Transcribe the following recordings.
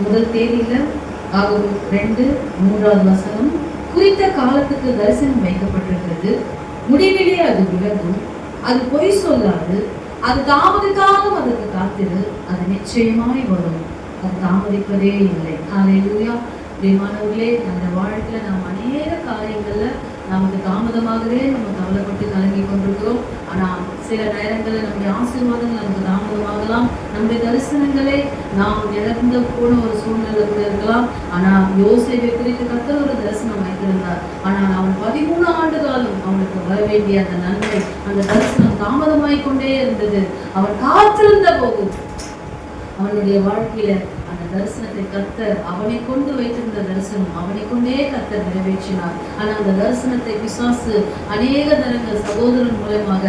முதல் தேதியில ஆகும் 2:3 வசனம், குறித்த காலத்துக்கு தரிசனம் வைக்கப்பட்டிருக்கிறது, முடிவிலே அது விலகும், அது பொய் சொல்லாது, அது தாமதிக்காலும் அதற்கு காத்திரு, அது நிச்சயமாய் வரும், அது தாமதிப்பதே இல்லை. ஹல்லேலூயா. பிரியமானவர்களே, நம்ம வாழ்க்கையில நாம் அநேக காரியங்கள்ல நமக்கு தாமதமாகவே நம்ம கவலைப்பட்டு கலங்கி கொண்டிருக்கிறோம். ஆனா சில நேரங்களில் நம்முடைய ஆசீர்வாதங்கள் நமக்கு தாமதமாகலாம், நம்முடைய தரிசனங்களே நாம் இழந்து போன ஒரு சூழ்நிலை கூட இருக்கலாம். ஆனா யோசேப்பை குறித்து கர்த்தர் ஒரு தரிசனம் வைத்திருந்தார். ஆனால் அவன் 13 ஆண்டு காலம் அவனுக்கு வர வேண்டிய அந்த நன்மை, அந்த தரிசனம் தாமதமாய் கொண்டே இருந்தது. அவன் காத்திருந்த போது அவனுடைய வாழ்க்கையில அந்த தரிசனத்தை கர்த்தர் அவனை கொண்டு வைத்திருந்த தரிசனம் அவனை கொண்டே கர்த்தர் நிறைவேற்றினார். ஆனா அந்த தரிசனத்தை பிசாசு அநேக தரங்கள் சகோதரன் மூலமாக,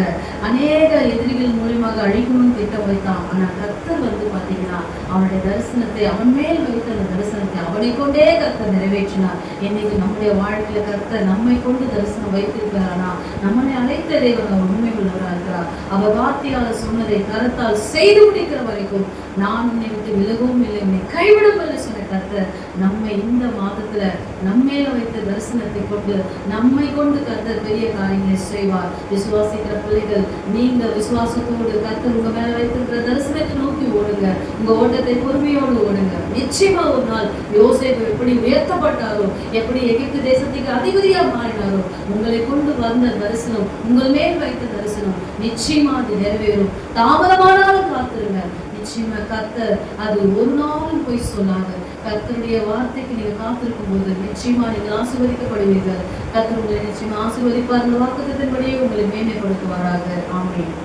அநேக எதிரிகள் மூலமாக அழிக்கணும்னு திட்டம் வைத்தான். ஆனா கர்த்தர் பாத்தீங்கன்னா அவனுடைய தரிசனத்தை, அவன் மேல் வைத்த அந்த தரிசனத்தை அவனை கொண்டே கர்த்தர் நிறைவேற்றினார். இன்னைக்கு நம்முடைய வாழ்க்கையில கர்த்தர் நம்மை கொண்டு தரிசனம் வைத்திருக்கிறானா, நம்மளை அழைத்த தேவன் அவர் உண்மை உள்ளவராக இருக்கிறார். அவர் வார்த்தையால் சொன்னதை கருத்தால் செய்து முடிக்கிற வரைக்கும் நான் உன்னை விட்டு விலகவும் இல்லை, உன்னை கைவிடும் என்று சொன்ன கர்த்தர் நம்மை இந்த மாதத்துல நம்மேல வைத்த தரிசனத்தை கொண்டு நம்மை கொண்டு கர்த்தர் பெரிய காரியங்களை செய்வார். விசுவாசிக்கிற பிள்ளைகள், நீங்க விசுவாசத்தோடு கர்த்தர் உங்க மேல வைத்திருக்கிற தரிசனத்தை நோக்கி ஓடுங்க, உங்க ஓட்டத்தை பொறுமையோடு ஓடுங்க. நிச்சயமா ஒரு நாள் யோசேப்பு எப்படி உயர்த்தப்பட்டாரோ, எப்படி எகிப்து தேசத்துக்கு அதிபதியா மாறினாரோ, உங்களை கொண்டு வந்த தரிசனம், உங்கள் மேல் வைத்த தரிசனம் நிச்சயமா அது நிறைவேறும். தாமதமானாலும் காத்திருங்க, நிச்சயமா கர்த்தர் அது ஒரு நாளும் போய் சொல்லாத. கர்த்தருடைய வார்த்தைக்கு நீங்க காத்திருக்கும் போது நிச்சயமா நீங்கள் ஆசீர்வதிக்கப்படுவீர்கள். கர்த்தர் உங்களை நிச்சயமா ஆசீர்வதிப்பார். அந்த வாக்குத்தத்தின்படியே உங்களை மேன்மைப்படுத்துவாராக. ஆமென்.